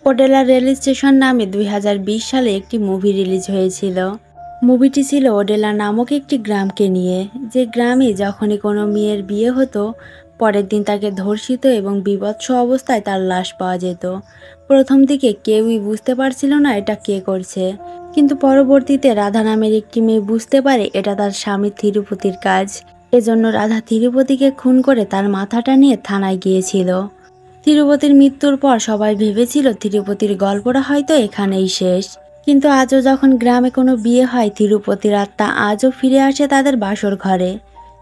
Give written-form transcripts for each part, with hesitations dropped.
ওডেলা rail station নামে 2020 সালে একটি মুভি রিলিজ হয়েছিল। মুভিটি ছিল ওডেলা নামক একটি গ্রামকে নিয়ে, যে গ্রামে যখনই কোনো মেয়ের বিয়ে হতো, পরের দিন তাকে ধর্ষিত এবং বীভৎস অবস্থায় তার লাশ পাওয়া যেত। প্রথম দিকে কেউই বুঝতে পারছিল না এটা কে করছে, কিন্তু পরবর্তীতে রাধা নামের একটি মেয়ে বুঝতে পারে এটা তার স্বামী তিরুপতির কাজ। এজন্য রাধা তিরুপতিকে খুন করে তার মাথাটা নিয়ে থানায় গিয়েছিল। তিরুপতির মৃত্যুর পর সবাই ভেবেছিল তিরুপতির গল্পটা হয়তো এখানেই শেষ, কিন্তু আজও যখন গ্রামে কোনো বিয়ে হয়, তিরুপতির আত্মা আজও ফিরে আসে তাদের বাসর ঘরে।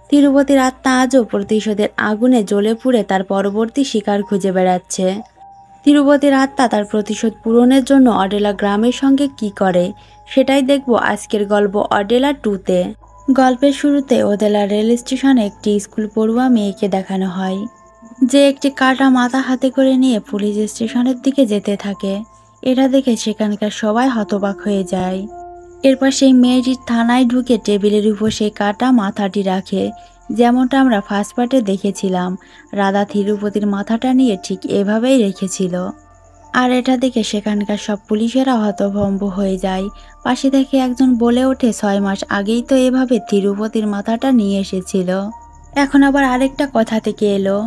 তিরুপতির আত্মা আজও প্রতিশোধের আগুনে জ্বলে পুড়ে তার পরবর্তী শিকার খুঁজে বেড়াচ্ছে। তিরুপতির আত্মা তার প্রতিশোধ পূরণের জন্য অডেলা গ্রামের সঙ্গে কি করে, সেটাই দেখব আজকের গল্প অডেলা 2-তে। গল্পের শুরুতে ওডেলা রেল স্টেশনে একটি স্কুল পড়ুয়া মেয়েকে দেখানো হয়, যে একটি কাটা মাথা হাতে করে নিয়ে পুলিশ স্টেশনের দিকে যেতে থাকে। এটা দেখে সেখানকার সবাই হতবাক হয়ে যায়। এরপর সেই মেয়েটি থানায় ঢুকে টেবিলের উপর সেই কাটা মাথাটি রাখে, যেমনটা আমরা ফার্স্ট পার্টে দেখেছিলাম। রাধা তিরুপতির মাথাটা নিয়ে ঠিক এভাবেই রেখেছিল। আর এটা দেখে সেখানকার সব পুলিশেরা হতভম্ব হয়ে যায়। পাশে থেকে একজন বলে ওঠে, 6 মাস আগেই তো এভাবে তিরুপতির মাথাটা নিয়ে এসেছিল। এখন আবার আরেকটা কথা থেকে এলো,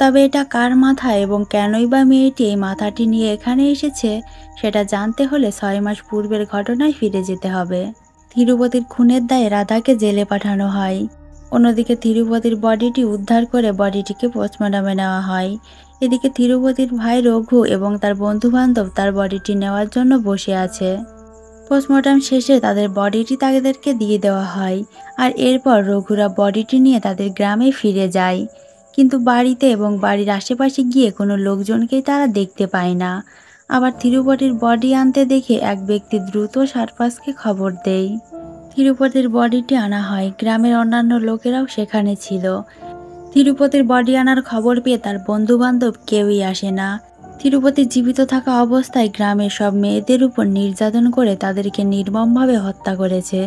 তবে এটা কার মাথা এবং কেনই বা মেয়েটি এই মাথাটি নিয়ে এখানে এসেছে, সেটা জানতে হলে 6 মাস পূর্বের ঘটনায় ফিরে যেতে হবে। তিরুপতির খুনের দায়ে রাধাকে জেলে পাঠানো হয়। অন্যদিকে তিরুপতির বডিটি উদ্ধার করে বডিটিকে পোস্টমর্টমে নেওয়া হয়। এদিকে তিরুপতির ভাই রঘু এবং তার বন্ধু-বান্ধব তার বডিটি নেওয়ার জন্য বসে আছে। পোস্টমর্টম শেষে তাদের বডিটি তাদেরকে দিয়ে দেওয়া হয়, আর এরপর রঘুরা বডিটি নিয়ে তাদের গ্রামে ফিরে যায়। কিন্তু বাড়িতে এবং বাড়ির আশেপাশে গিয়ে কোনো লোকজনকেই তারা দেখতে পায় না। আবার তিরুপতির বডি আনতে দেখে এক ব্যক্তি দ্রুত সারপাসকে খবর দেয়। তিরুপতির বডিটি আনা হয়, গ্রামের অন্যান্য লোকেরাও সেখানে ছিল। তিরুপতির বডি আনার খবর পেয়ে তার বন্ধু-বান্ধব কেউই আসে না। তিরুপতি জীবিত থাকা অবস্থায় গ্রামের সব মেয়েদের উপর নির্যাতন করে তাদেরকে নির্মমভাবে হত্যা করেছে।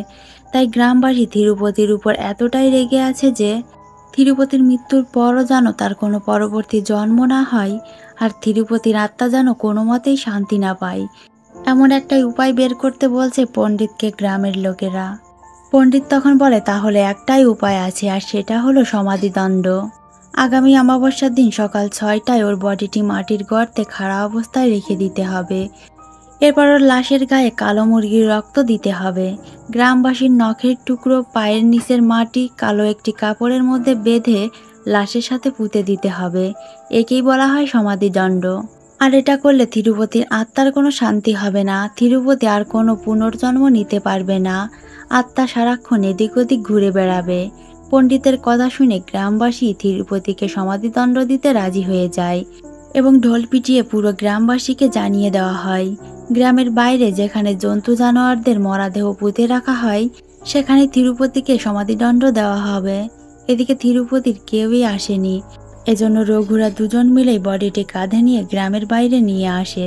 তাই গ্রামবাসী তিরুপতির উপর এতটাই রেগে আছে যে তিরুপতির মৃত্যুর পরও যেন তার কোনো পরবর্তী জন্ম না হয়, আর তিরুপতির আত্মা যেন কোনো মতেই শান্তি না পায়, এমন একটাই উপায় বের করতে বলছে পণ্ডিতকে গ্রামের লোকেরা। পণ্ডিত তখন বলে, তাহলে একটাই উপায় আছে, আর সেটা হলো সমাধিদণ্ড। আগামী অমাবস্যার দিন সকাল 6টায় ওর বডিটি মাটির গর্তে খাড়া অবস্থায় রেখে দিতে হবে। এরপর ওর লাশের গায়ে কালো মুরগির রক্ত দিতে হবে। গ্রামবাসীর নখের টুকরো, পায়ের নিচের মাটি কালো একটি কাপড়ের মধ্যে বেঁধে লাশের সাথে পুঁতে দিতে হবে। একেই বলা হয় সমাধিদণ্ড। আর এটা করলে তিরুপতির আত্মার কোনো শান্তি হবে না, তিরুপতি আর কোনো পুনর্জন্ম নিতে পারবে না। আত্মা সারাক্ষণ এদিক ওদিক ঘুরে বেড়াবে। পণ্ডিতের কথা শুনে গ্রামবাসী তিরুপতিকে সমাধিদণ্ড দিতে রাজি হয়ে যায় এবং ঢোল পিটিয়ে পুরো গ্রামবাসীকে জানিয়ে দেওয়া হয়। গ্রামের বাইরে যেখানে জন্তু জানোয়ারদের মরাদেহ পুঁতে রাখা হয়, সেখানে তিরুপতিকে সমাধিদণ্ড দেওয়া হবে। এদিকে তিরুপতির কেউই আসেনি, এজন্য রঘুরা দুজন মিলেই বডিটি কাঁধে নিয়ে গ্রামের বাইরে নিয়ে আসে।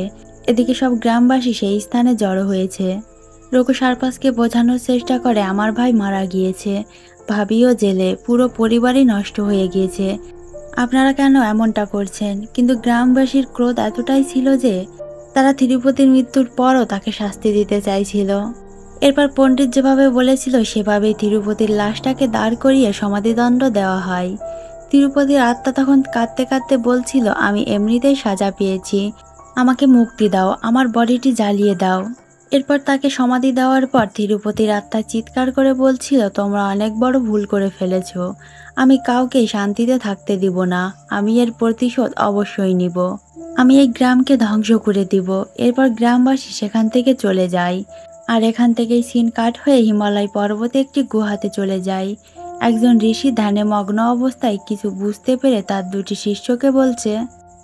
এদিকে সব গ্রামবাসী সেই স্থানে জড়ো হয়েছে। রঘু সারপাসকে বোঝানোর চেষ্টা করে, আমার ভাই মারা গিয়েছে, ভাবিও জেলে, পুরো পরিবারই নষ্ট হয়ে গিয়েছে, আপনারা কেন এমনটা করছেন? কিন্তু গ্রামবাসীর ক্রোধ এতটাই ছিল যে তারা তিরুপতির মৃত্যুর পরও তাকে শাস্তি দিতে চাইছিল। এরপর পণ্ডিত যেভাবে বলেছিল সেভাবেই তিরুপতির লাশটাকে দাঁড় করিয়ে সমাধিদণ্ড দেওয়া হয়। তিরুপতির আত্মা তখন কাঁদতে কাঁদতে বলছিল, আমি এমনিতেই সাজা পেয়েছি, আমাকে মুক্তি দাও, আমার বডিটি জ্বালিয়ে দাও। এরপর তাকে সমাধি দেওয়ার পর তিরুপতির আত্মা চিৎকার করে বলছিল, তোমরা অনেক বড় ভুল করে ফেলেছ, আমি কাউকেই শান্তিতে থাকতে দিব না, আমি এর প্রতিশোধ অবশ্যই নিব, আমি এই গ্রামকে ধ্বংস করে দিব। এরপর গ্রামবাসী সেখান থেকে চলে যায়। আর এখান থেকেই সিন কাট হয়ে হিমালয় পর্বতে একটি গুহাতে চলে যায়। একজন ঋষি ধ্যানে মগ্ন অবস্থায় কিছু বুঝতে পেরে তার দুটি শিষ্যকে বলছে,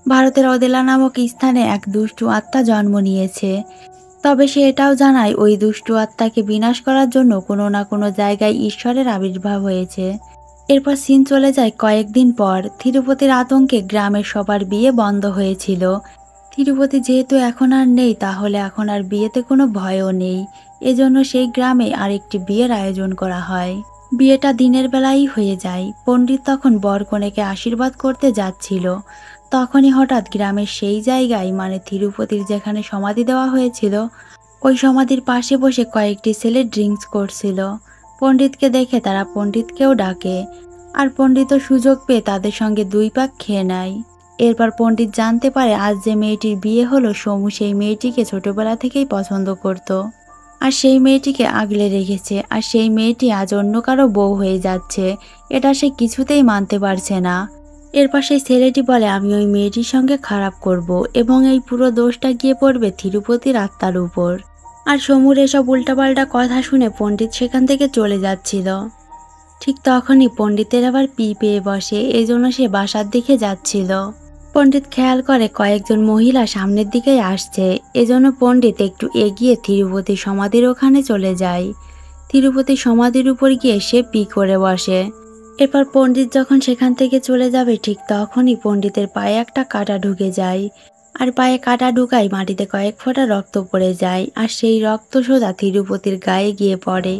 ভারতের ওদেলা নামক স্থানে এক দুষ্টু আত্মা জন্ম নিয়েছে, তবে সে এটাও জানায় ওই দুষ্টু আত্মাকে বিনাশ করার জন্য কোনো না কোনো জায়গায় ঈশ্বরের আবির্ভাব হয়েছে। এরপর সিন চলে যায় কয়েকদিন পর। তিরুপতির আতঙ্কে গ্রামের সবার বিয়ে বন্ধ হয়েছিল। তিরুপতি যেহেতু এখন আর নেই, তাহলে এখন আর বিয়েতে কোনো ভয়ও নেই, এজন্য সেই গ্রামে আরেকটি বিয়ের আয়োজন করা হয়। বিয়েটা দিনের বেলায় হয়ে যায়। পণ্ডিত তখন বর কনেকে আশীর্বাদ করতে যাচ্ছিল, তখনই হঠাৎ গ্রামের সেই জায়গায় মানে তিরুপতির যেখানে সমাধি দেওয়া হয়েছিল ওই সমাধির পাশে বসে কয়েকটি ছেলে ড্রিঙ্কস করছিল। পণ্ডিতকে দেখে তারা পণ্ডিতকেও ডাকে, আর পণ্ডিতও সুযোগ পেয়ে তাদের সঙ্গে 2 পাক খেয়ে নেয়। এরপর পণ্ডিত জানতে পারে আজ যে মেয়েটির বিয়ে হলো সমু সেই মেয়েটিকে ছোটবেলা থেকেই পছন্দ করত, আর সেই মেয়েটিকে আগলে রেখেছে, আর সেই মেয়েটি আজ অন্য কারো বউ হয়ে যাচ্ছে। এটা সে কিছুতেই মানতে পারছে না। এরপর সেই ছেলেটি বলে আমি ওই মেয়েটির সঙ্গে খারাপ করব এবং এই পুরো দোষটা গিয়ে পড়বে তিরুপতির আত্মার উপর। আর সমুর এসব উল্টাপাল্টা কথা শুনে পণ্ডিত সেখান থেকে চলে যাচ্ছিল। ঠিক তখনই পণ্ডিতের আবার পি পেয়ে বসে, এজন্য সে বাসার দিকে যাচ্ছিল। পণ্ডিত খেয়াল করে কয়েকজন মহিলা সামনের দিকেই আসছে, এজন্য পণ্ডিত একটু এগিয়ে তিরুপতি সমাধির ওখানে চলে যায়। তিরুপতি সমাধির উপর গিয়ে সে পি করে বসে। এরপর পণ্ডিত যখন সেখান থেকে চলে যাবে ঠিক তখনই পণ্ডিতের পায়ে একটা কাঁটা ঢুকে যায়, আর পায়ে কাঁটা ঢুকাই মাটিতে কয়েক ফোঁটা রক্ত পড়ে যায়, আর সেই রক্ত সোজা তিরুপতির গায়ে গিয়ে পড়ে।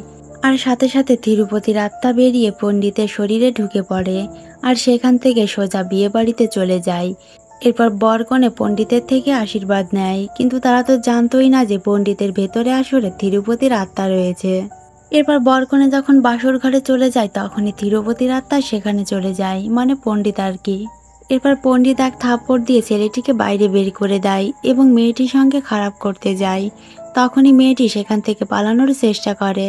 আর সাথে সাথে তিরুপতির আত্মা বেরিয়ে পণ্ডিতের শরীরে ঢুকে পড়ে, আর সেখান থেকে সোজা বিয়ে বাড়িতে চলে যায়। এরপর বরকনে পণ্ডিতের থেকে আশীর্বাদ নেয়, কিন্তু তারা তো জানতোই না যে পণ্ডিতের ভেতরে আসলে তিরুপতির আত্মা রয়েছে। এরপর বরকনে যখন বাসর ঘরে চলে যায় তখনই তিরুপতির আত্মা সেখানে চলে যায়, মানে পণ্ডিত আর কি। এরপর পণ্ডিত এক থাপ্পড় দিয়ে ছেলেটিকে বাইরে বের করে দেয় এবং মেয়েটির সঙ্গে খারাপ করতে যায়। তখনই মেয়েটি সেখান থেকে পালানোর চেষ্টা করে।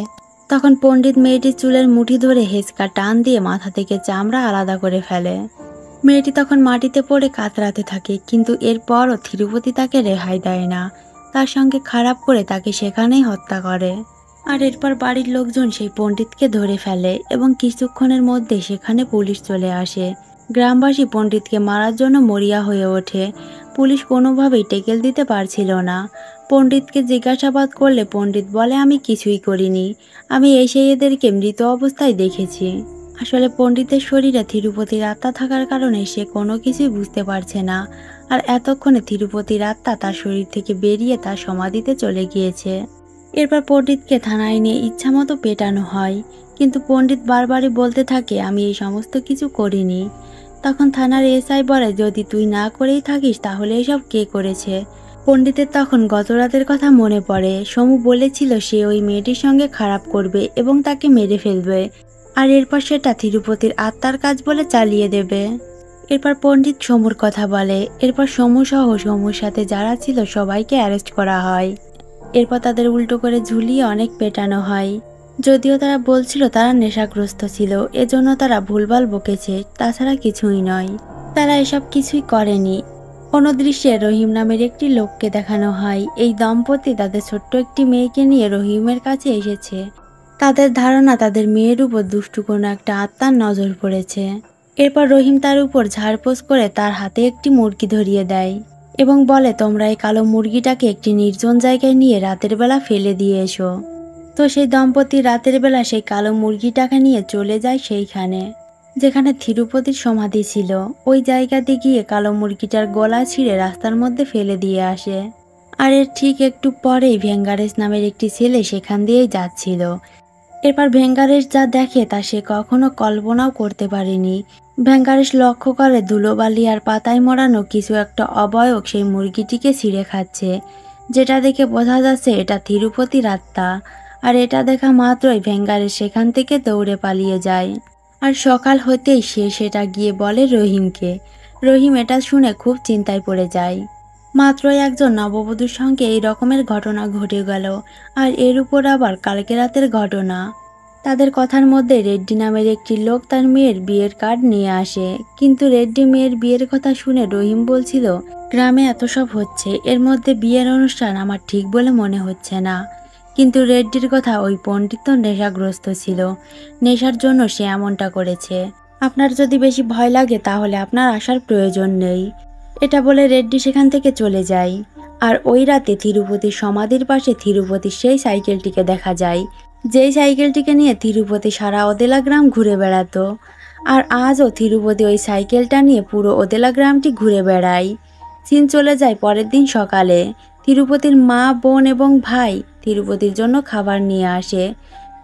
তখন পণ্ডিত মেয়েটির চুলের মুঠি ধরে হেঁচকা টান দিয়ে মাথা থেকে চামড়া আলাদা করে ফেলে। মেয়েটি তখন মাটিতে পড়ে কাতরাতে থাকে, কিন্তু এরপরও তিরুপতি তাকে রেহাই দেয় না, তার সঙ্গে খারাপ করে তাকে সেখানেই হত্যা করে। আর এরপর বাড়ির লোকজন সেই পণ্ডিতকে ধরে ফেলে এবং কিছুক্ষণের মধ্যে সেখানে পুলিশ চলে আসে। গ্রামবাসী পণ্ডিতকে মারার জন্য মরিয়া হয়ে ওঠে। পুলিশ কোনোভাবেই টেকেল দিতে পারছিল না। পণ্ডিতকে জিজ্ঞাসাবাদ করলে পণ্ডিত বলে আমি কিছুই করিনি, আমি এসে এদেরকে মৃত অবস্থায় দেখেছি। আসলে পণ্ডিতের শরীরে তিরুপতির আত্মা থাকার কারণে সে কোনো কিছুই বুঝতে পারছে না, আর এতক্ষণে তিরুপতির আত্মা তার শরীর থেকে বেরিয়ে তার সমাধিতে চলে গিয়েছে। এরপর পণ্ডিতকে থানায় নিয়ে ইচ্ছামতো পেটানো হয়, কিন্তু পণ্ডিত বারবারই বলতে থাকে আমি এই সমস্ত কিছু করিনি। তখন থানার এসআই বলে যদি তুই না করেই থাকিস তাহলে এসব কে করেছে। পণ্ডিতের তখন গতরাতের কথা মনে পড়ে। সমু বলেছিল সে ওই মেয়েটির সঙ্গে খারাপ করবে এবং তাকে মেরে ফেলবে, আর এরপর সেটা তিরুপতির আত্মার কাজ বলে চালিয়ে দেবে। এরপর পণ্ডিত সমুর কথা বলে। এরপর সমু সহ সমুর সাথে যারা ছিল সবাইকে অ্যারেস্ট করা হয়। এরপর তাদের উল্টো করে ঝুলিয়ে অনেক পেটানো হয়। যদিও তারা বলছিল তারা নেশাগ্রস্ত ছিল, এজন্য তারা ভুলভাল বকেছে, তাছাড়া কিছুই নয়। তারা এসব কিছুই করেনি। অন্য দৃশ্যে রহিম নামের একটি লোককে দেখানো হয়। এই দম্পতি তাদের ছোট্ট একটি মেয়েকে নিয়ে রহিমের কাছে এসেছে। তাদের ধারণা তাদের মেয়ের উপর দুষ্টু কোনো একটা আত্মার নজর পড়েছে। এরপর রহিম তার উপর ঝাড়পোছ করে তার হাতে একটি মুরগি ধরিয়ে দেয় এবং বলে তোমরা এই কালো মুরগিটাকে একটি নির্জন জায়গায় নিয়ে রাতের বেলা ফেলে দিয়ে এসো। তো সেই দম্পতি রাতের বেলা সেই কালো মুরগিটাকে নিয়ে চলে যায় সেইখানে যেখানে তিরুপতির সমাধি ছিল। ওই জায়গাতে গিয়ে কালো মুরগিটার গলা ছিঁড়ে রাস্তার মধ্যে ফেলে দিয়ে আসে। আর এর ঠিক একটু পরেই ভেঙ্গারেশ নামের একটি ছেলে সেখান দিয়েই যাচ্ছিল। এরপর ভেঙ্গারেশ যা দেখে তা সে কখনো কল্পনাও করতে পারেনি। ভেঙ্গারেশ লক্ষ্য করে ধুলোবালি আর পাতায় মোড়ানো কিছু একটা অবয়ব সেই মুরগিটিকে ছিঁড়ে খাচ্ছে, যেটা দেখে বোঝা যাচ্ছে এটা তিরুপতির আত্মা। আর এটা দেখা মাত্রই ভেঙ্গারেশ সেখান থেকে দৌড়ে পালিয়ে যায়। আর সকাল হতেই সে সেটা গিয়ে বলে রহিমকে। রহিম এটা শুনে খুব চিন্তায় পড়ে যায়। মাত্রই একজন নববধূর সঙ্গে এই রকমের ঘটনা ঘটে গেল, আর এর উপর আবার কালকে রাতের ঘটনা। তাদের কথার মধ্যে রেড্ডি নামের একটি লোক তার মেয়ের বিয়ের কার্ড নিয়ে আসে, কিন্তু রেড্ডি মেয়ের বিয়ের কথা শুনে রহিম বলছিল গ্রামে এত সব হচ্ছে, এর মধ্যে বিয়ের অনুষ্ঠান আমার ঠিক বলে মনে হচ্ছে না। কিন্তু রেড্ডির কথা ওই পণ্ডিত নেশাগ্রস্ত ছিল, নেশার জন্য সে এমনটা করেছে। আপনার যদি বেশি ভয় লাগে তাহলে আপনার আসার প্রয়োজন নেই। এটা বলে রেড্ডি সেখান থেকে চলে যায়। আর ওই রাতে তিরুপতির সমাধির পাশে তিরুপতির সেই সাইকেলটিকে দেখা যায়, যেই সাইকেলটিকে নিয়ে তিরুপতি সারা ওদেলা গ্রাম ঘুরে বেড়াতো। আর আজও তিরুপতি ওই সাইকেলটা নিয়ে পুরো ওদেলা গ্রামটি ঘুরে বেড়ায়। সিন চলে যায় পরের দিন সকালে। তিরুপতির মা, বোন এবং ভাই তিরুপতির জন্য খাবার নিয়ে আসে।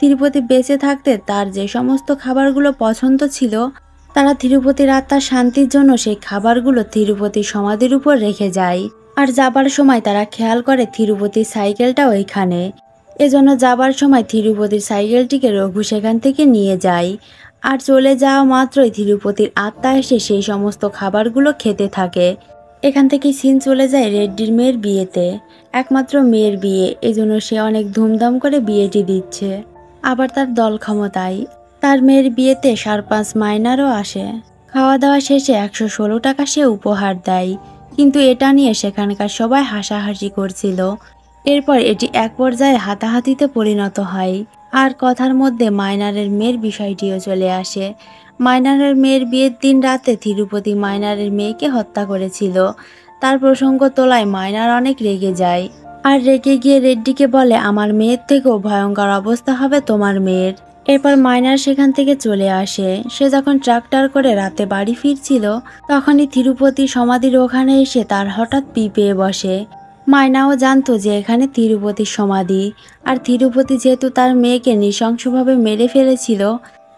তিরুপতি বেঁচে থাকতে তার যে সমস্ত খাবারগুলো পছন্দ ছিল তারা তিরুপতির আত্মার শান্তির জন্য সেই খাবারগুলো তিরুপতির সমাধির উপর রেখে যায়। আর যাবার সময় তারা খেয়াল করে তিরুপতির সাইকেলটা ওইখানে। এজন্য যাবার সময় তিরুপতির সাইকেলটিকে রঘু সেখান থেকে নিয়ে যায়। আর চলে যাওয়া মাত্রই তিরুপতির আত্মা এসে সেই সমস্ত খাবারগুলো খেতে থাকে। এখান থেকে সিন চলে যায় রেড্ডির মেয়ের বিয়েতে। একমাত্র মেয়ের বিয়ে, এজন্য সে অনেক ধুমধাম করে বিয়েটি দিচ্ছে। আবার তার দল ক্ষমতায় তার মেয়ের বিয়েতে 4-5 মাইনারও আসে। খাওয়া দাওয়া শেষে 116 টাকা সে উপহার দেয়, কিন্তু এটা নিয়ে সেখানকার সবাই হাসাহাসি করছিল। এরপর এটি এক পর্যায়ে হাতাহাতিতে পরিণত হয়। আর কথার মধ্যে মাইনারের মেয়ের বিষয়টিও চলে আসে। মাইনারের মেয়ের বিয়ের দিন রাতে তিরুপতি মাইনারের মেয়েকে হত্যা করেছিল। তার প্রসঙ্গ তোলায় মাইনার অনেক রেগে যায়। আর রেগে গিয়ে রেড্ডিকে বলে, আমার মেয়ের থেকেও ভয়ঙ্কর অবস্থা হবে তোমার মেয়ের। এরপর মাইনার সেখান থেকে চলে আসে। সে যখন ট্রাক্টর করে রাতে বাড়ি ফিরছিল, তখনই তিরুপতির সমাধির ওখানে এসে তার হঠাৎ পি পেয়ে বসে। মাইনাও জানতো যে এখানে তিরুপতির সমাধি। আর তিরুপতি যেহেতু তার মেয়েকে নৃশংসভাবে মেরে ফেলেছিল,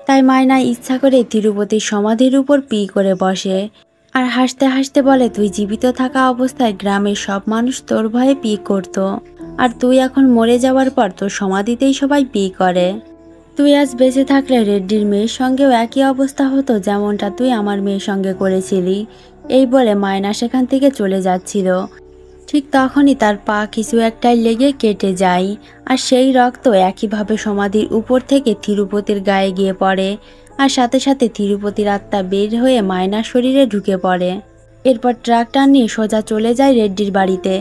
তাই মায়না ইচ্ছা করে তিরুপতির সমাধির উপর পি করে বসে। আর হাসতে হাসতে বলে, তুই জীবিত থাকা অবস্থায় গ্রামের সব মানুষ তোর ভয়ে পি করত, আর তুই এখন মরে যাওয়ার পর তোর সমাধিতেই সবাই পি করে। তুই আজ বেঁচে থাকলে রেড্ডির মেয়ের সঙ্গেও একই অবস্থা হতো, যেমনটা তুই আমার মেয়ের সঙ্গে করেছিলি। এই বলে মায়না সেখান থেকে চলে যাচ্ছিল। ঠিক তখনই তার পা কিছু একটাই লেগে কেটে যায়। আর সেই রক্ত একইভাবে সমাধির উপর থেকে তিরুপতির গায়ে গিয়ে পড়ে। আর সাথে সাথে তিরুপতির আত্মা বের হয়ে মায়নার শরীরে ঢুকে পড়ে। এরপর ট্রাকটা নিয়ে সোজা চলে যায় রেড্ডির বাড়িতে।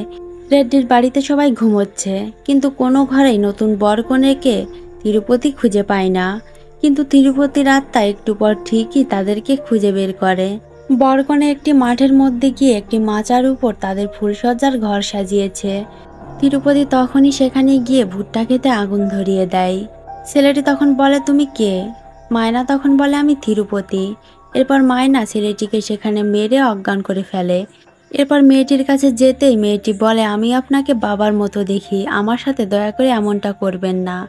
রেড্ডির বাড়িতে সবাই ঘুমোচ্ছে, কিন্তু কোনো ঘরেই নতুন বরকনেকে তিরুপতি খুঁজে পায় না। কিন্তু তিরুপতির আত্মা একটু পর ঠিকই তাদেরকে খুঁজে বের করে। বরকনে একটি মাঠের মধ্যে গিয়ে একটি মাচার উপর তাদের ফুলসজ্জার ঘর সাজিয়েছে। তিরুপতি তখনই সেখানে গিয়ে ভুট্টা খেতে আগুন ধরিয়ে দেয়। ছেলেটি তখন বলে, তুমি কে? মায়না তখন বলে, আমি তিরুপতি। এরপর মায়না ছেলেটিকে সেখানে মেরে অজ্ঞান করে ফেলে। এরপর মেয়েটির কাছে যেতেই মেয়েটি বলে, আমি আপনাকে বাবার মতো দেখি, আমার সাথে দয়া করে এমনটা করবেন না।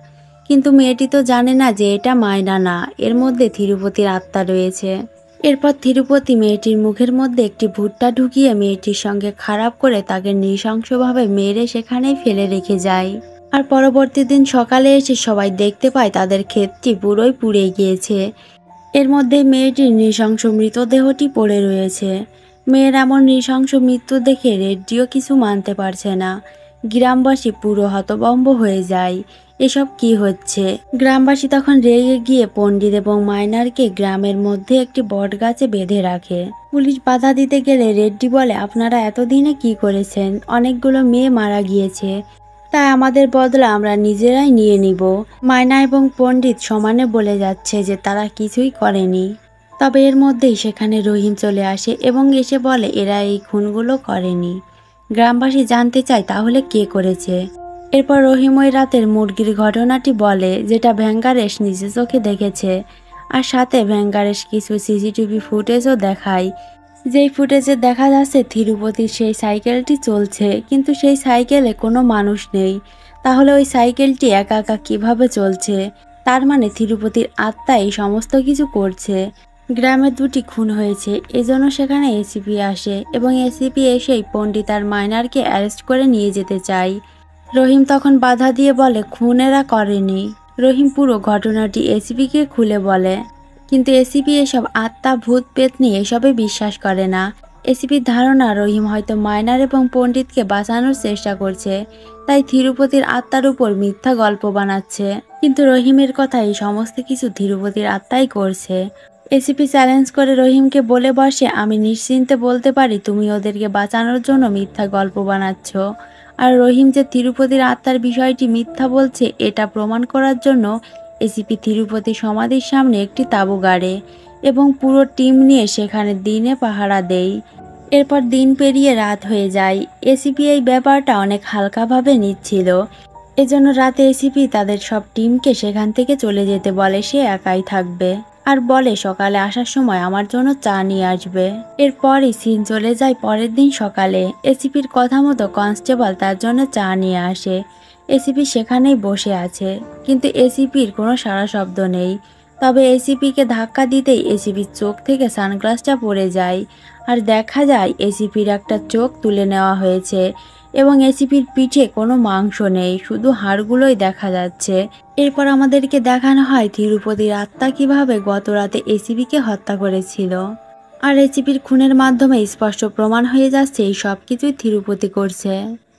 কিন্তু মেয়েটি তো জানে না যে এটা মায়না না, এর মধ্যে তিরুপতির আত্মা রয়েছে। এরপর তিরুপতি মেয়েটির মুখের মধ্যে একটি ভুট্টা ঢুকিয়ে মেয়েটির সঙ্গে খারাপ করে তাকে নৃশংসভাবে মেরে সেখানেই ফেলে রেখে যায়। আর পরবর্তী দিন সকালে এসে সবাই দেখতে পায় তাদের ক্ষেতটি পুরোই পুড়ে গিয়েছে। এর মধ্যে মেয়েটির নৃশংস মৃতদেহটি পড়ে রয়েছে। মেয়ের এমন নৃশংস মৃত্যু দেখে রেড্ডিও কিছু মানতে পারছে না। গ্রামবাসী পুরো হতভম্ব হয়ে যায়। এসব কি হচ্ছে? গ্রামবাসী তখন রেগে গিয়ে পণ্ডিত এবং মাইনারকে গ্রামের মধ্যে একটি বট গাছে বেঁধে রাখে। পুলিশ বাধা দিতে গেলে রেড্ডি বলে, আপনারা এতদিনে কি করেছেন? অনেকগুলো মেয়ে মারা গিয়েছে, তাই আমাদের বদলা আমরা নিজেরাই নিয়ে নিব। মায়না এবং পণ্ডিত সমানে বলে যাচ্ছে যে তারা কিছুই করেনি। তবে এর মধ্যেই সেখানে রহিম চলে আসে এবং এসে বলে এরা এই খুনগুলো করেনি। গ্রামবাসী জানতে চায় তাহলে কে করেছে। এরপর রহিম ওই রাতের মুরগির ঘটনাটি বলে, যেটা ভেঙ্গারেশ নিজে চোখে দেখেছে। আর সাথে ভেঙ্গারেশ কিছু সিসিটিভি ফুটেজও দেখায়, যেই ফুটেজে দেখা যাচ্ছে তিরুপতির সেই সাইকেলটি চলছে, কিন্তু সেই সাইকেলে কোনো মানুষ নেই। তাহলে ওই সাইকেলটি একা একা কীভাবে চলছে? তার মানে তিরুপতির আত্মা এই সমস্ত কিছু করছে। গ্রামে দুটি খুন হয়েছে, এজন্য সেখানে এসিপি আসে এবং এসিপি এসেই পণ্ডিত আর মাইনারকে অ্যারেস্ট করে নিয়ে যেতে চায়। রহিম তখন বাধা দিয়ে বলে, খুন এরা করেনি। রহিম পুরো ঘটনাটি এসিপিকে খুলে বলে, কিন্তু এসিপি এসব আত্মা ভূত পেতনি এসবে বিশ্বাস করে না। এসিপির ধারণা রহিম হয়তো মাইনার এবং পণ্ডিতকে বাঁচানোর চেষ্টা করছে, তাই তিরুপতির আত্মার উপর মিথ্যা গল্প বানাচ্ছে। কিন্তু রহিমের কথা এই সমস্ত কিছু তিরুপতির আত্মাই করছে। এসিপি চ্যালেঞ্জ করে রহিমকে বলে বসে, আমি নিশ্চিন্তে বলতে পারি তুমি ওদেরকে বাঁচানোর জন্য মিথ্যা গল্প বানাচ্ছ। আর রহিম যে তিরুপতির আত্মার বিষয়টি মিথ্যা বলছে এটা প্রমাণ করার জন্য এসিপি তিরুপতি সমাধির সামনে একটি তাঁবু গাড়ে এবং পুরো টিম নিয়ে সেখানে দিনে পাহারা দেয়। এরপর দিন পেরিয়ে রাত হয়ে যায়। এসিপি এই ব্যাপারটা অনেক হালকাভাবে নিচ্ছিল, এজন্য রাতে এসিপি তাদের সব টিমকে সেখান থেকে চলে যেতে বলে, সে একাই থাকবে। আর বলে সকালে আসার সময় আমার জন্য চা নিয়ে আসবে। এরপরই সিন চলে যায় পরের দিন সকালে। এসিপির কথা মতো কনস্টেবল তার জন্য চা নিয়ে আসে। এসিপি সেখানেই বসে আছে, কিন্তু এসিপির কোনো সাড়া শব্দ নেই। তবে এসিপিকে ধাক্কা দিতেই এসিপির চোখ থেকে সানগ্লাসটা পড়ে যায় আর দেখা যায় এসিপির একটা চোখ তুলে নেওয়া হয়েছে এবং এসিপির পিঠে কোনো মাংস নেই, শুধু হাড়গুলোই দেখা যাচ্ছে। এরপর আমাদেরকে দেখানো হয় তিরুপতির আত্মা কিভাবে গত রাতে এসিপিকে হত্যা করেছিল। আর এসিপির খুনের মাধ্যমে স্পষ্ট প্রমাণ হয়ে যাচ্ছে এই সব কিছুই তিরুপতি করছে।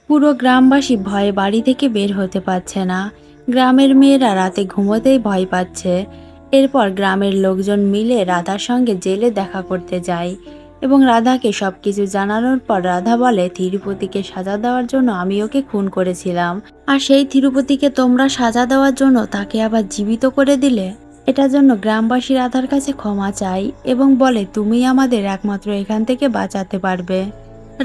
পুরো গ্রামবাসী ভয়ে বাড়ি থেকে বের হতে পারছে না। গ্রামের মেয়েরা রাতে ঘুমোতেই ভয় পাচ্ছে। এরপর গ্রামের লোকজন মিলে রাধার সঙ্গে জেলে দেখা করতে যায় এবং রাধাকে সবকিছু জানানোর পর রাধা বলে, তিরুপতিকে সাজা দেওয়ার জন্য আমি ওকে খুন করেছিলাম, আর সেই তিরুপতিকে তোমরা সাজা দেওয়ার জন্য তাকে আবার জীবিত করে দিলে। এটার জন্য গ্রামবাসী রাধার কাছে ক্ষমা চায় এবং বলে, তুমি আমাদের একমাত্র এখান থেকে বাঁচাতে পারবে।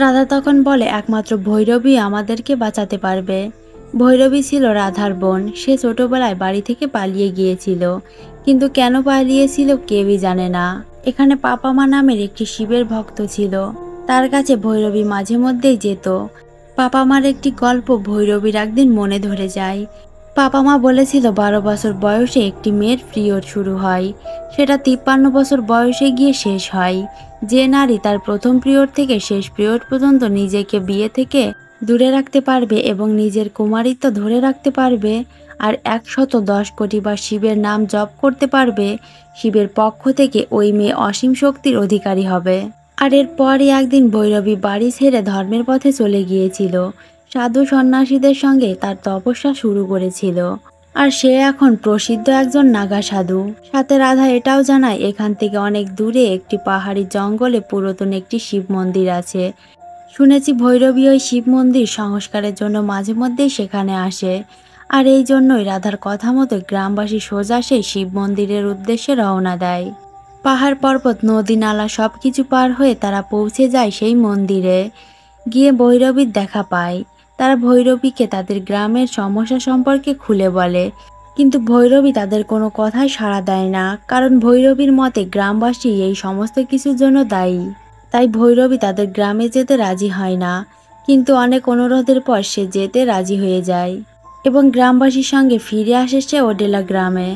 রাধা তখন বলে, একমাত্র ভৈরবী আমাদেরকে বাঁচাতে পারবে। ভৈরবী ছিল রাধার বোন। সে ছোটবেলায় বাড়ি থেকে পালিয়ে গিয়েছিল, কিন্তু কেন পালিয়েছিল কেউই জানে না। এখানে পাপা মা নামের একটি শিবের ভক্ত ছিল, তার কাছে ভৈরবী মাঝে মধ্যেই যেত। পাপা মার একটি গল্প ভৈরবীর একদিন মনে ধরে যায়। পাপা মা বলেছিল 12 বছর বয়সে একটি মেয়ের পিরিয়ড শুরু হয়, সেটা 53 বছর বয়সে গিয়ে শেষ হয়। যে নারী তার প্রথম পিরিয়ড থেকে শেষ পিরিয়ড পর্যন্ত নিজেকে বিয়ে থেকে দূরে রাখতে পারবে এবং নিজের কুমারিত্ব ধরে রাখতে পারবে আর 110 কোটি বার শিবের নাম জপ করতে পারবে, শিবের পক্ষ থেকে ওই মেয়ে অসীম শক্তির অধিকারী হবে। আর এরপরই একদিন ভৈরবী বাড়ি ছেড়ে ধর্মের পথে চলে গিয়েছিল। সাধু সন্ন্যাসীদের সঙ্গে তার তপস্যা শুরু করেছিল, আর সে এখন প্রসিদ্ধ একজন নাগা সাধু। সাথে রাধা এটাও জানায় এখান থেকে অনেক দূরে একটি পাহাড়ি জঙ্গলে পুরাতন একটি শিব মন্দির আছে। শুনেছি ভৈরবী ওই শিব মন্দির সংস্কারের জন্য মাঝে মধ্যেই সেখানে আসে, আর এই জন্যই রাধার কথা মতো গ্রামবাসী সোজা সেই শিব মন্দিরের উদ্দেশ্যে রওনা দেয়। পাহাড় পর্বত নদী নালা সবকিছু পার হয়ে তারা পৌঁছে যায় সেই মন্দিরে। গিয়ে ভৈরবীর দেখা পায়। তারা ভৈরবীকে তাদের গ্রামের সমস্যা সম্পর্কে খুলে বলে, কিন্তু ভৈরবী তাদের কোনো কথায় সাড়া দেয় না, কারণ ভৈরবীর মতে গ্রামবাসী এই সমস্ত কিছুর জন্য দায়ী। তাই ভৈরবী তাদের গ্রামে যেতে রাজি হয় না, কিন্তু অনেক অনুরোধের পর সে যেতে রাজি হয়ে যায় এবং গ্রামবাসীর সঙ্গে ফিরে আসে সে ওডেলা গ্রামে।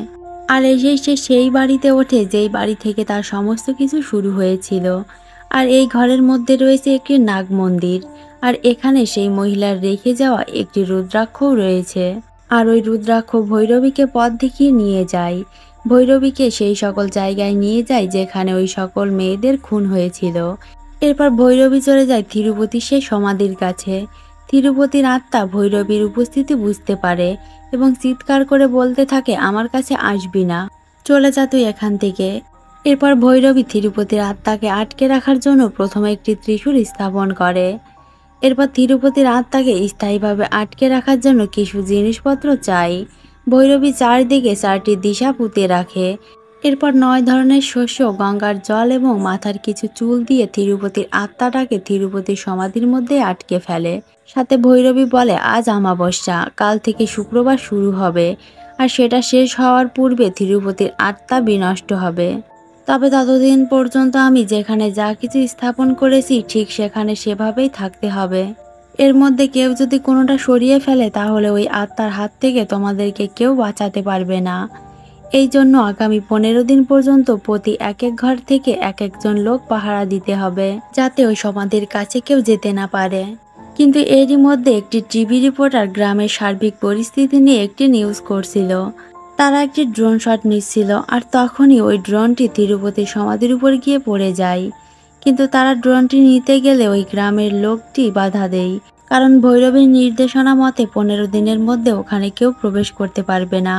আর এসেই সে সেই বাড়িতে ওঠে যেই বাড়ি থেকে তার সমস্ত কিছু শুরু হয়েছিল। আর এই ঘরের মধ্যে রয়েছে একটি নাগ মন্দির, আর এখানে সেই মহিলার রেখে যাওয়া একটি রুদ্রাক্ষও রয়েছে। আর ওই রুদ্রাক্ষ ভৈরবীকে পথ দেখিয়ে নিয়ে যায়। ভৈরবীকে সেই সকল জায়গায় নিয়ে যায় যেখানে ওই সকল মেয়েদের খুন হয়েছিল। এরপর ভৈরবী চলে যায় তিরুপতি সেই সমাধির কাছে। তিরুপতির আত্মা ভৈরবীর উপস্থিতি বুঝতে পারে এবং চিৎকার করে বলতে থাকে, আমার কাছে আসবি না, চলে যা তুই এখান থেকে। এরপর ভৈরবী তিরুপতির আত্মাকে আটকে রাখার জন্য প্রথমে একটি ত্রিশূল স্থাপন করে। এরপর তিরুপতির আত্মাকে স্থায়ীভাবে আটকে রাখার জন্য কিছু জিনিসপত্র চাই। ভৈরবী চারদিকে 4টি দিশা পুঁতে রাখে। এরপর 9 ধরনের শস্য, গঙ্গার জল এবং মাথার কিছু চুল দিয়ে তিরুপতির আত্মাটাকে তিরুপতির সমাধির মধ্যে আটকে ফেলে। সাথে ভৈরবী বলে, আজ অমাবস্যা, কাল থেকে শুক্রবার শুরু হবে, আর সেটা শেষ হওয়ার পূর্বে তিরুপতির আত্মা বিনষ্ট হবে। তবে ততদিন পর্যন্ত আমি যেখানে যা কিছু স্থাপন করেছি ঠিক সেখানে সেভাবেই থাকতে হবে। এর মধ্যে কেউ যদি কোনোটা সরিয়ে ফেলে তাহলে ওই আত্মার হাত থেকে তোমাদেরকে কেউ বাঁচাতে পারবে না। এই জন্য আগামী 15 দিন পর্যন্ত প্রতি এক এক ঘর থেকে এক একজন লোক পাহারা দিতে হবে, যাতে ওই সমাধির কাছে কেউ যেতে না পারে। কিন্তু এরই মধ্যে একটি টিভি রিপোর্টার গ্রামের সার্বিক পরিস্থিতি নিয়ে একটি নিউজ করছিল। তারা একটি ড্রোন শট নিচ্ছিল, আর তখনই ওই ড্রোনটি তিরুপতির সমাধির উপর গিয়ে পড়ে যায়। কিন্তু তারা ড্রোনটি নিতে গেলে ওই গ্রামের লোকটি বাধা দেয়, কারণ ভৈরবীর নির্দেশনা মতে 15 দিনের মধ্যে ওখানে কেউ প্রবেশ করতে পারবে না।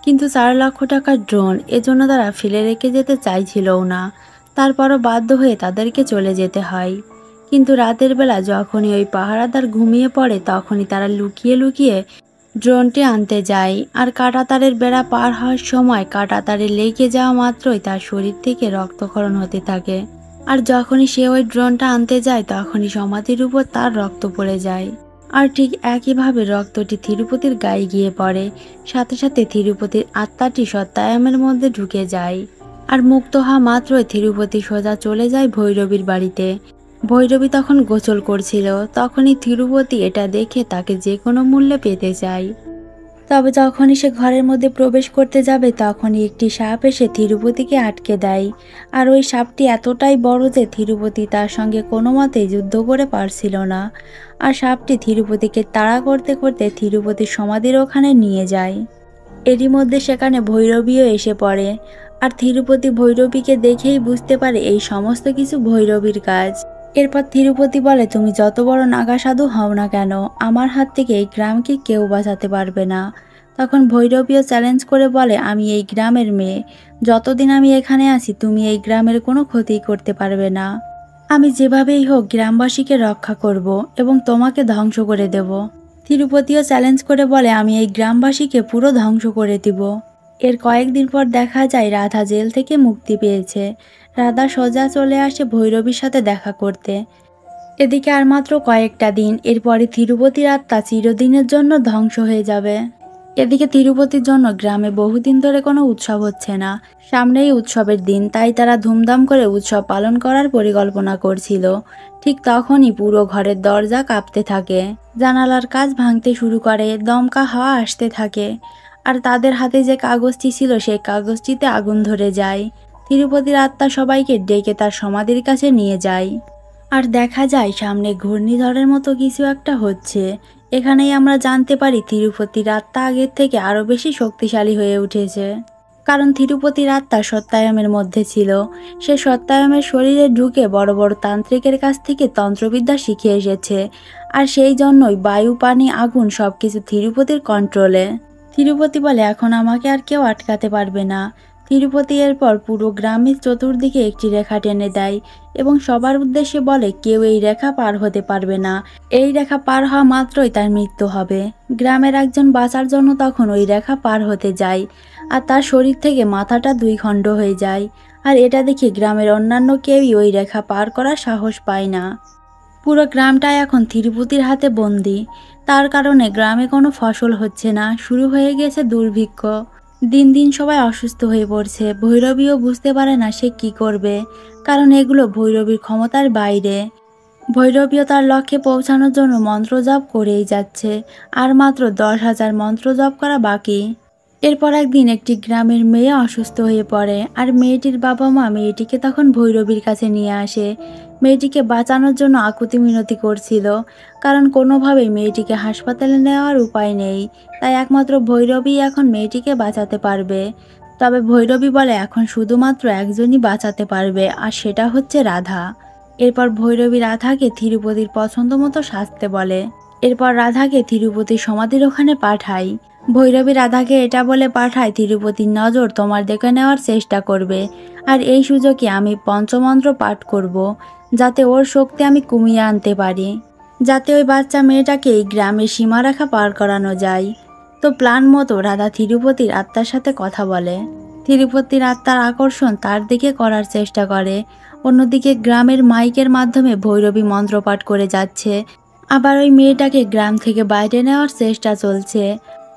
কিন্তু 4 লক্ষ টাকার ড্রোন, এজন্য তারা ফেলে রেখে যেতে চাইছিলও না। তারপরও বাধ্য হয়ে তাদেরকে চলে যেতে হয়। কিন্তু রাতের বেলা যখনই ওই পাহারাদার ঘুমিয়ে পড়ে তখনই তারা লুকিয়ে লুকিয়ে ড্রোনটি আনতে যায়। আর কাঁটাতারের বেড়া পার হওয়ার সময় কাঁটাতারে লেগে যাওয়া মাত্রই তার শরীর থেকে রক্তক্ষরণ হতে থাকে। আর যখনই সে ওই ড্রোনটা আনতে যায় তখনই সমাধির উপর তার রক্ত পড়ে যায়। আর ঠিক একইভাবে রক্তটি তিরুপতির গায়ে গিয়ে পড়ে। সাথে সাথে তিরুপতির আত্মাটি সত্যায়ামের মধ্যে ঢুকে যায়। আর মুক্ত হওয়া মাত্রই তিরুপতি সোজা চলে যায় ভৈরবীর বাড়িতে। ভৈরবী তখন গোসল করছিল। তখনই তিরুপতি এটা দেখে তাকে যে কোনো মূল্যে পেতে চায়। তবে যখনই সে ঘরের মধ্যে প্রবেশ করতে যাবে তখনই একটি সাপ এসে তিরুপতিকে আটকে দেয়। আর ওই সাপটি এতটাই বড় যে তিরুপতি তার সঙ্গে কোনো মতেই যুদ্ধ করে পারছিল না। আর সাপটি তিরুপতিকে তাড়া করতে করতে তিরুপতির সমাধির ওখানে নিয়ে যায়। এরই মধ্যে সেখানে ভৈরবীও এসে পড়ে। আর তিরুপতি ভৈরবীকে দেখেই বুঝতে পারে এই সমস্ত কিছু ভৈরবীর কাজ। এরপর তিরুপতি বলে, তুমি যত বড় নাগা সাধু হও না কেন, আমার হাত থেকে এই গ্রামকে কেউ বাঁচাতে পারবে না। তখন ভৈরবীও চ্যালেঞ্জ করে বলে, আমি এই গ্রামের মেয়ে, যতদিন আমি এখানে আছি তুমি এই গ্রামের কোনো ক্ষতি করতে পারবে না। আমি যেভাবেই হোক গ্রামবাসীকে রক্ষা করব এবং তোমাকে ধ্বংস করে দেব। তিরুপতিও চ্যালেঞ্জ করে বলে, আমি এই গ্রামবাসীকে পুরো ধ্বংস করে দিব। এর কয়েকদিন পর দেখা যায় রাধা জেল থেকে মুক্তি পেয়েছে। রাধা সোজা চলে আসে ভৈরবীর সাথে দেখা করতে। এদিকে আর মাত্র কয়েকটা দিন, এরপরে তিরুপতির আত্মা চিরদিনের জন্য ধ্বংস হয়ে যাবে। এদিকে তিরুপতির জন্য গ্রামে বহুদিন ধরে কোনো উৎসব হচ্ছে না। সামনেই উৎসবের দিন, তাই তারা ধুমধাম করে উৎসব পালন করার পরিকল্পনা করছিল। ঠিক তখনই পুরো ঘরের দরজা কাঁপতে থাকে, জানালার কাচ ভাঙতে শুরু করে, দমকা হাওয়া আসতে থাকে। আর তাদের হাতে যে কাগজটি ছিল সেই কাগজটিতে আগুন ধরে যায়। তিরুপতির আত্মা সবাইকে ডেকে তার সমাধির কাছে নিয়ে যায়। আর দেখা যায় সামনে ঘূর্ণিঝড়ের মতো কিছু একটা হচ্ছে। এখানেই আমরা জানতে পারি তিরুপতির আত্মা আগের থেকে আরও বেশি শক্তিশালী হয়ে উঠেছে। কারণ তিরুপতির আত্মা সত্যায়মের মধ্যে ছিল। সে সত্যায়মের শরীরে ঢুকে বড় বড় তান্ত্রিকের কাছ থেকে তন্ত্রবিদ্যা শিখে এসেছে। আর সেই জন্যই বায়ু, পানি, আগুন সবকিছু তিরুপতির কন্ট্রোলে। তিরুপতি বলে, এখন আমাকে আর কেউ আটকাতে পারবে না। তিরুপতি এরপর পুরো গ্রামের চতুর্দিকে একটি রেখা টেনে দেয় এবং সবার উদ্দেশ্যে বলে, কেউ এই রেখা পার হতে পারবে না। এই রেখা পার হওয়া মাত্রই তার মৃত্যু হবে। গ্রামের একজন বাঁচার জন্য তখন ওই রেখা পার হতে যায় আর তার শরীর থেকে মাথাটা দুই খণ্ড হয়ে যায়। আর এটা দেখে গ্রামের অন্যান্য কেউই ওই রেখা পার করার সাহস পায় না। পুরো গ্রামটাই এখন তিরুপতির হাতে বন্দি। তার কারণে গ্রামে কোনো ফসল হচ্ছে না, শুরু হয়ে গেছে দুর্ভিক্ষ। দিন দিন সবাই অসুস্থ হয়ে পড়ছে। ভৈরবীও বুঝতে পারে না সে কি করবে, কারণ এগুলো ভৈরবীর ক্ষমতার বাইরে। ভৈরবীও তার লক্ষ্যে পৌঁছানোর জন্য মন্ত্র জপ করেই যাচ্ছে। আর মাত্র 10,000 মন্ত্র জপ করা বাকি। এরপর একদিন একটি গ্রামের মেয়ে অসুস্থ হয়ে পড়ে আর মেয়েটির বাবা মা মেয়েটিকে তখন ভৈরবীর কাছে নিয়ে আসে। মেয়েটিকে বাঁচানোর জন্য আকুতি মিনতি করছিল, কারণ কোনোভাবেই মেয়েটিকে হাসপাতালে নেওয়ার উপায় নেই। তাই একমাত্র ভৈরবী এখন মেয়েটিকে বাঁচাতে পারবে। তবে ভৈরবী বলে, এখন শুধুমাত্র একজনই বাঁচাতে পারবে, আর সেটা হচ্ছে রাধা। এরপর ভৈরবী রাধাকে তিরুপতির পছন্দ মতো সাজতে বলে। এরপর রাধাকে তিরুপতির সমাধির ওখানে পাঠায়। ভৈরবী রাধাকে এটা বলে পাঠায়, তিরুপতির নজর তোমার দেখে নেওয়ার চেষ্টা করবে, আর এই সুযোগে আমি পঞ্চমন্ত্র পাঠ করব, যাতে ওর শক্তি আমি কমিয়ে আনতে পারি, যাতে ওই বাচ্চা মেয়েটাকে এই গ্রামের সীমারেখা পার করানো যায়। তো প্ল্যান মতো রাধা তিরুপতির আত্মার সাথে কথা বলে। তিরুপতির আত্মার আকর্ষণ তার দিকে করার চেষ্টা করে। অন্যদিকে গ্রামের মাইকের মাধ্যমে ভৈরবী মন্ত্রপাঠ করে যাচ্ছে। আবার ওই মেয়েটাকে গ্রাম থেকে বাইরে নেওয়ার চেষ্টা চলছে।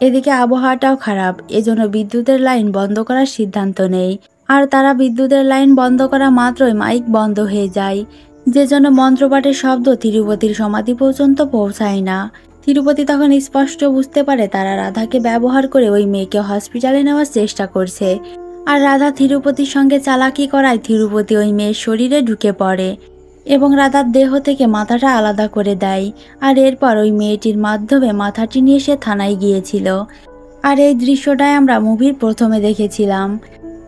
এদিকে আবহাওয়াটাও খারাপ, এজন্য বিদ্যুতের লাইন বন্ধ করার সিদ্ধান্ত নেয়। আর তারা বিদ্যুতের লাইন বন্ধ করা মাত্রই মাইক বন্ধ হয়ে যায়, যে জন্য মন্ত্রপাঠের শব্দ তিরুপতির সমাধি পর্যন্ত পৌঁছায় না। তিরুপতি তখন স্পষ্ট বুঝতে পারে তারা রাধাকে ব্যবহার করে ওই মেয়েকে হসপিটালে নেওয়ার চেষ্টা করছে। আর রাধা তিরুপতির সঙ্গে চালাকি করায় তিরুপতি ওই মেয়ের শরীরে ঢুকে পড়ে এবং রাধার দেহ থেকে মাথাটা আলাদা করে দেয়। আর এরপর ওই মেয়েটির মাধ্যমে মাথাটি নিয়ে সে থানায় গিয়েছিল। আর এই দৃশ্যটাই আমরা মুভির প্রথমে দেখেছিলাম।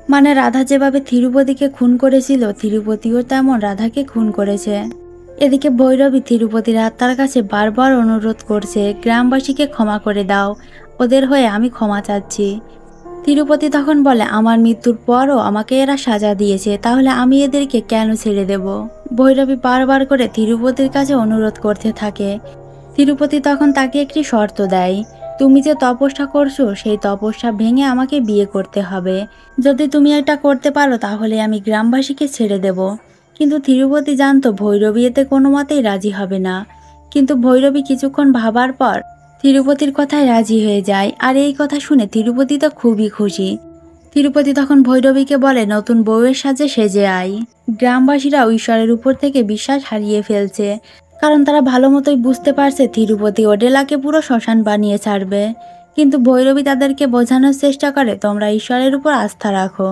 মানে রাধা যেভাবে তিরুপতিকে খুন করেছিল, তিরুপতিও তেমন রাধাকে খুন করেছে। এদিকে ভৈরবী তিরুপতির আত্মার কাছে বারবার অনুরোধ করছে, গ্রামবাসীকে ক্ষমা করে দাও, ওদের হয়ে আমি ক্ষমা চাচ্ছি। তিরুপতি তখন বলে, আমার মৃত্যুর পরও আমাকে এরা সাজা দিয়েছে, তাহলে আমি এদেরকে কেন ছেড়ে দেব? ভৈরবী বারবার করে তিরুপতির কাছে অনুরোধ করতে থাকে। তিরুপতি তখন তাকে একটি শর্ত দেয়, তুমি যে তপস্যা করছো সেই তপস্যা ভেঙে আমাকে বিয়ে করতে হবে। যদি তুমি এটা করতে পারো তাহলে আমি গ্রামবাসীকে ছেড়ে দেব। কিন্তু তিরুপতি জানতো ভৈরবী এতে কোনো মতেই রাজি হবে না। কিন্তু ভৈরবী কিছুক্ষণ ভাবার পর তিরুপতির কথায় রাজি হয়ে যায়। আর এই কথা শুনে তিরুপতি তো খুবই খুশি। তিরুপতি তখন ভৈরবীকে বলে, নতুন বউয়ের সাজে সেজে আয়। গ্রামবাসীরা ঈশ্বরের উপর থেকে বিশ্বাস হারিয়ে ফেলছে, কারণ তারা ভালো মতোই বুঝতে পারছে তিরুপতি ওডেলাকে পুরো শ্মশান বানিয়ে ছাড়বে। কিন্তু ভৈরবী তাদেরকে বোঝানোর চেষ্টা করে তোমরা ঈশ্বরের উপর আস্থা রাখো,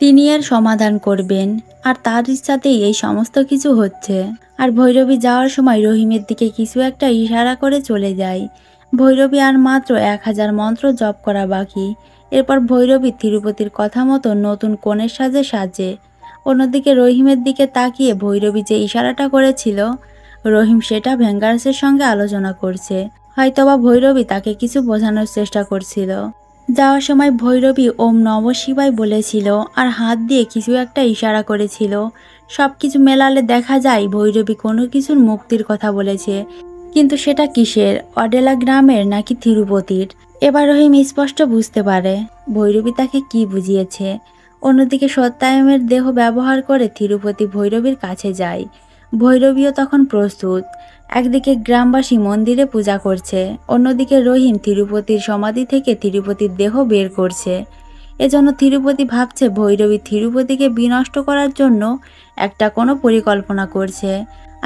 তিনি এর সমাধান করবেন, আর তার ইচ্ছাতেই এই সমস্ত কিছু হচ্ছে। আর ভৈরবী যাওয়ার সময় রহিমের দিকে কিছু একটা ইশারা করে চলে যায়। ভৈরবী আর মাত্র 1000 মন্ত্র জপ করা বাকি। এরপর ভৈরবী তিরুপতির কথা মতো নতুন কনের সাজে সাজে। অন্যদিকে রহিমের দিকে তাকিয়ে ভৈরবী যে ইশারাটা করেছিল, রহিম সেটা ভেঙ্গারাসের সঙ্গে আলোচনা করছে। হয়তোবা ভৈরবী তাকে কিছু বোঝানোর চেষ্টা করছিল। যাওয়ার সময় ভৈরবী ওম নমঃ শিবায় বলেছিল আর হাত দিয়ে কিছু একটা ইশারা করেছিল। সব কিছু মেলালে দেখা যায় ভৈরবী কোনো কিছুর মুক্তির কথা বলেছে, কিন্তু সেটা কিসের, অডেলা গ্রামের নাকি তিরুপতির? এবার রহিম স্পষ্ট বুঝতে পারে ভৈরবী তাকে কি বুঝিয়েছে। অন্যদিকে সত্যায়মের দেহ ব্যবহার করে তিরুপতি ভৈরবীর কাছে যায়। ভৈরবীও তখন প্রস্তুত। একদিকে গ্রামবাসী মন্দিরে পূজা করছে, অন্যদিকে রহিম তিরুপতির সমাধি থেকে তিরুপতির দেহ বের করছে। এজন্য তিরুপতি ভাবছে ভৈরবী তিরুপতিকে বিনষ্ট করার জন্য একটা কোনো পরিকল্পনা করছে।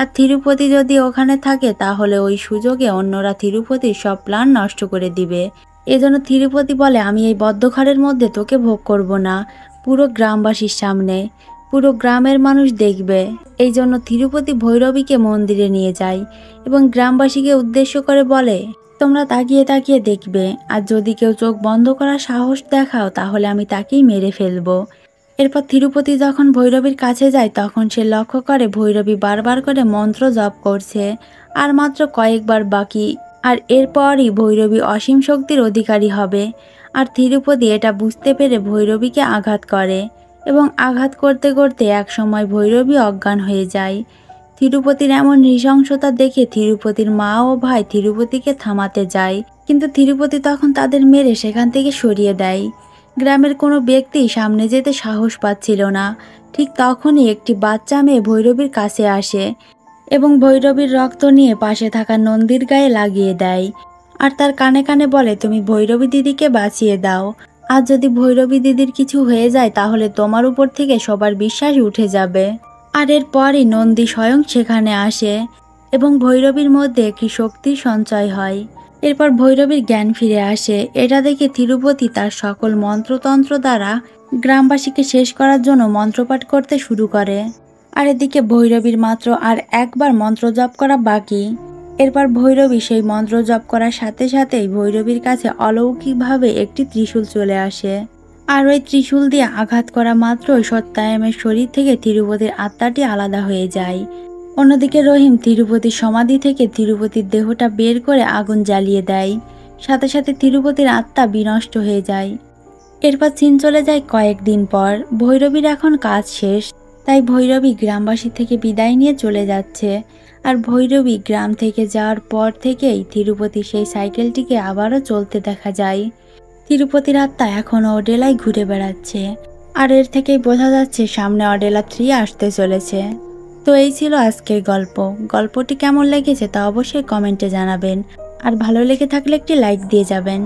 আর তিরুপতি যদি ওখানে থাকে তাহলে ওই সুযোগে অন্যরা তিরুপতির সব প্ল্যান নষ্ট করে দিবে। এজন্য তিরুপতি বলে আমি এই বদ্ধঘরের মধ্যে তোকে ভোগ করব না, পুরো গ্রামবাসীর সামনে, পুরো গ্রামের মানুষ দেখবে। এই জন্য তিরুপতি ভৈরবীকে মন্দিরে নিয়ে যায় এবং গ্রামবাসীকে উদ্দেশ্য করে বলে তোমরা তাকিয়ে তাকিয়ে দেখবে, আর যদি কেউ চোখ বন্ধ করার সাহস দেখাও তাহলে আমি তাকেই মেরে ফেলবো। এরপর তিরুপতি যখন ভৈরবীর কাছে যায় তখন সে লক্ষ্য করে ভৈরবী বারবার করে মন্ত্র জপ করছে, আর মাত্র কয়েকবার বাকি, আর এরপরই ভৈরবী অসীম শক্তির অধিকারী হবে। আর তিরুপতি এটা বুঝতে পেরে ভৈরবীকে আঘাত করে এবং আঘাত করতে করতে একসময় ভৈরবী অজ্ঞান হয়ে যায়। তিরুপতির এমন নৃশংসতা দেখে তিরুপতির মা ও ভাই তিরুপতিকে থামাতে যায়, কিন্তু তিরুপতি তখন তাদের মেরে সেখান থেকে সরিয়ে দেয়। গ্রামের কোনো ব্যক্তি সামনে যেতে সাহস পাচ্ছিল না। ঠিক তখনই একটি বাচ্চা মেয়ে ভৈরবীর কাছে আসে এবং ভৈরবীর রক্ত নিয়ে পাশে থাকা নন্দীর গায়ে লাগিয়ে দেয়, আর তার কানে কানে বলে তুমি ভৈরবী দিদিকে বাঁচিয়ে দাও, আর যদি ভৈরবী দিদির কিছু হয়ে যায় তাহলে তোমার উপর থেকে সবার বিশ্বাস উঠে যাবে। আর এরপরই নন্দী স্বয়ং সেখানে আসে এবং ভৈরবীর মধ্যে একটি শক্তির সঞ্চয় হয়। এরপর ভৈরবীর জ্ঞান ফিরে আসে। এটা দেখে তিরুপতি তার সকল মন্ত্রতন্ত্র দ্বারা গ্রামবাসীকে শেষ করার জন্য মন্ত্রপাঠ করতে শুরু করে। আর এদিকে ভৈরবীর মাত্র আর একবার মন্ত্র জপ করা বাকি। এরপর ভৈরবী সেই মন্ত্র জপ করার সাথে সাথেই ভৈরবীর কাছে অলৌকিকভাবে একটি ত্রিশূল চলে আসে, আর ওই ত্রিশূল দিয়ে আঘাত করা মাত্রই সত্যায়মের শরীর থেকে তিরুপতির আত্মাটি আলাদা হয়ে যায়। অন্যদিকে রহিম তিরুপতির সমাধি থেকে তিরুপতির দেহটা বের করে আগুন জ্বালিয়ে দেয়, সাথে সাথে তিরুপতির আত্মা বিনষ্ট হয়ে যায়। এরপর সিন চলে যায় কয়েকদিন পর। ভৈরবীর এখন কাজ শেষ, তাই ভৈরবী গ্রামবাসী থেকে বিদায় নিয়ে চলে যাচ্ছে। আর ভৈরবী গ্রাম থেকে যাওয়ার পর থেকেই তিরুপতি সেই সাইকেলটিকে আবারও চলতে দেখা যায়। তিরুপতির আত্মা এখনও অডেলায় ঘুরে বেড়াচ্ছে, আর এর থেকেই বোঝা যাচ্ছে সামনে অডেলা 3 আসতে চলেছে। তো এই ছিল আজকের গল্প। গল্পটি কেমন লেগেছে তা অবশ্যই কমেন্টে জানাবেন, আর ভালো লেগে থাকলে একটি লাইক দিয়ে যাবেন।